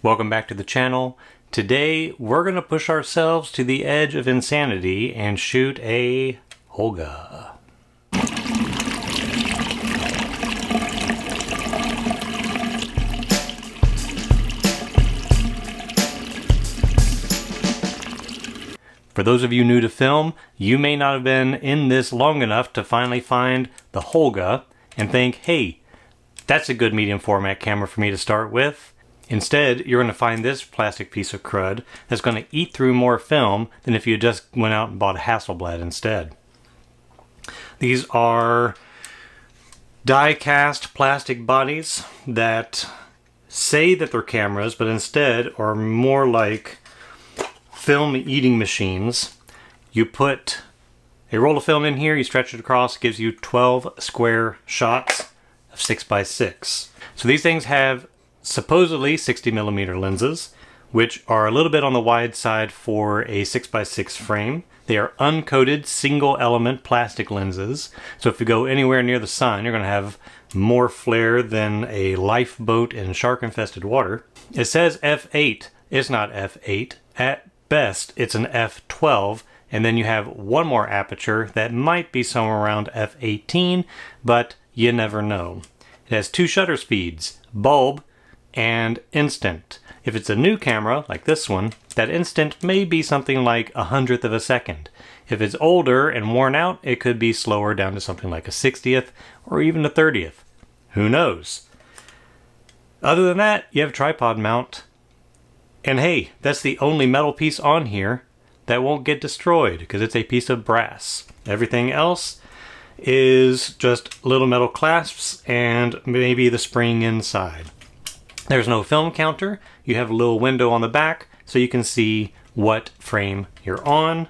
Welcome back to the channel. Today we're going to push ourselves to the edge of insanity and shoot a Holga. For those of you new to film, you may not have been in this long enough to finally find the Holga and think, hey, that's a good medium format camera for me to start with. Instead, you're going to find this plastic piece of crud that's going to eat through more film than if you just went out and bought a Hasselblad instead. These are die-cast plastic bodies that say that they're cameras, but instead are more like film eating machines. You put a roll of film in here, you stretch it across, it gives you 12 square shots of 6x6. So these things have supposedly 60mm lenses, which are a little bit on the wide side for a 6x6 frame. They are uncoated single element plastic lenses, so if you go anywhere near the sun, you're going to have more flare than a lifeboat in shark infested water. It says f8, it's not f8. At best, it's an f12, and then you have one more aperture that might be somewhere around f18, but you never know. It has two shutter speeds, bulb and instant. If it's a new camera, like this one, that instant may be something like 1/100th of a second. If it's older and worn out, it could be slower down to something like a 60th or even a 30th. Who knows? Other than that, you have a tripod mount. And hey, that's the only metal piece on here that won't get destroyed because it's a piece of brass. Everything else is just little metal clasps and maybe the spring inside. There's no film counter. You have a little window on the back so you can see what frame you're on.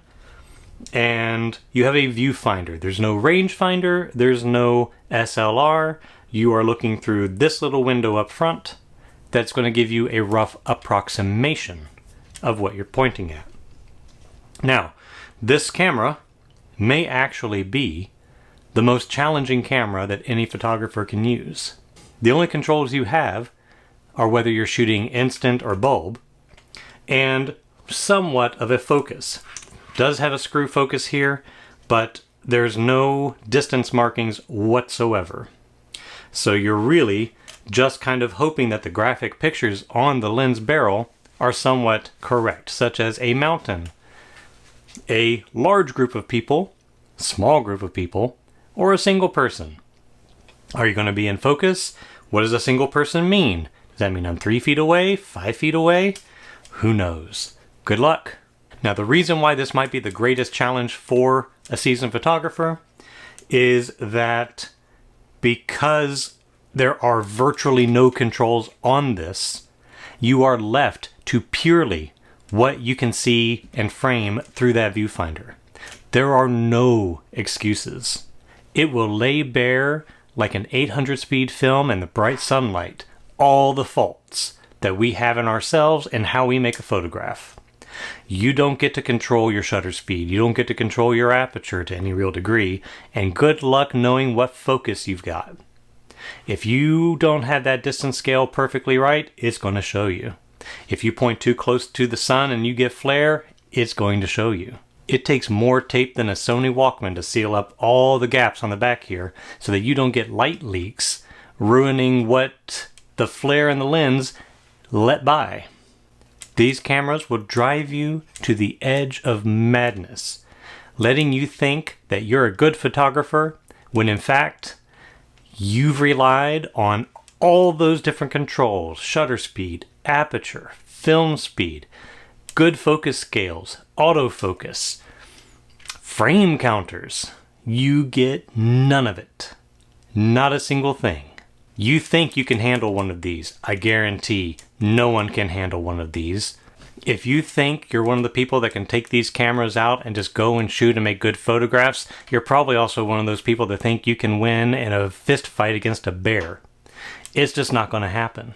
And you have a viewfinder. There's no rangefinder. There's no SLR. You are looking through this little window up front that's going to give you a rough approximation of what you're pointing at. Now, this camera may actually be the most challenging camera that any photographer can use. The only controls you have are whether you're shooting instant or bulb, and somewhat of a focus. Does have a screw focus here, but there's no distance markings whatsoever. So you're really just kind of hoping that the graphic pictures on the lens barrel are somewhat correct, such as a mountain, a large group of people, small group of people, or a single person. Are you going to be in focus? What does a single person mean? Does that mean I'm 3 feet away, 5 feet away? Who knows? Good luck. Now, the reason why this might be the greatest challenge for a seasoned photographer is that because there are virtually no controls on this, you are left to purely what you can see and frame through that viewfinder. There are no excuses. It will lay bare, like an 800 speed film in the bright sunlight, all the faults that we have in ourselves and how we make a photograph. You don't get to control your shutter speed. You don't get to control your aperture to any real degree, and good luck knowing what focus you've got. If you don't have that distance scale perfectly right, it's going to show you. If you point too close to the sun and you get flare, it's going to show you. It takes more tape than a Sony Walkman to seal up all the gaps on the back here so that you don't get light leaks, ruining what the flare in the lens let by. These cameras will drive you to the edge of madness, letting you think that you're a good photographer when in fact you've relied on all those different controls: shutter speed, aperture, film speed, good focus scales, autofocus, frame counters. You get none of it. Not a single thing. You think you can handle one of these. I guarantee no one can handle one of these. If you think you're one of the people that can take these cameras out and just go and shoot and make good photographs, you're probably also one of those people that think you can win in a fist fight against a bear. It's just not going to happen.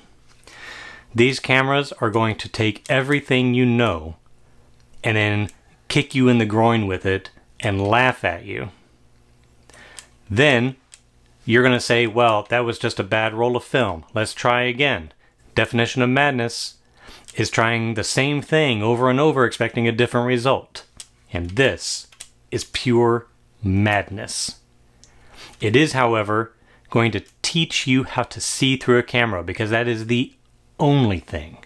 These cameras are going to take everything you know and then kick you in the groin with it and laugh at you. Then you're going to say, well, that was just a bad roll of film. Let's try again. Definition of madness. is trying the same thing over and over expecting a different result. And this is pure madness. It is, however, going to teach you how to see through a camera, because that is the only thing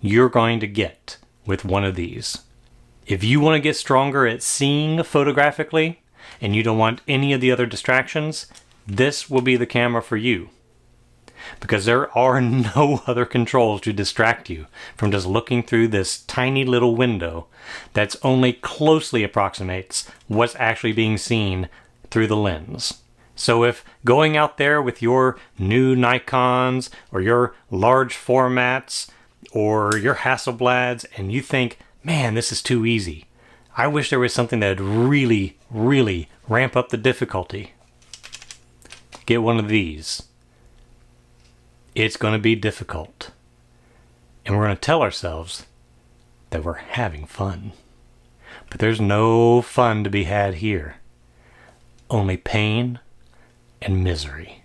you're going to get with one of these. If you want to get stronger at seeing photographically and you don't want any of the other distractions, this will be the camera for you. Because there are no other controls to distract you from just looking through this tiny little window that's only closely approximates what's actually being seen through the lens. So if going out there with your new Nikons or your large formats or your Hasselblads and you think, man, this is too easy, I wish there was something that would really, really ramp up the difficulty, get one of these. It's going to be difficult. And we're going to tell ourselves that we're having fun. But there's no fun to be had here. Only pain and misery.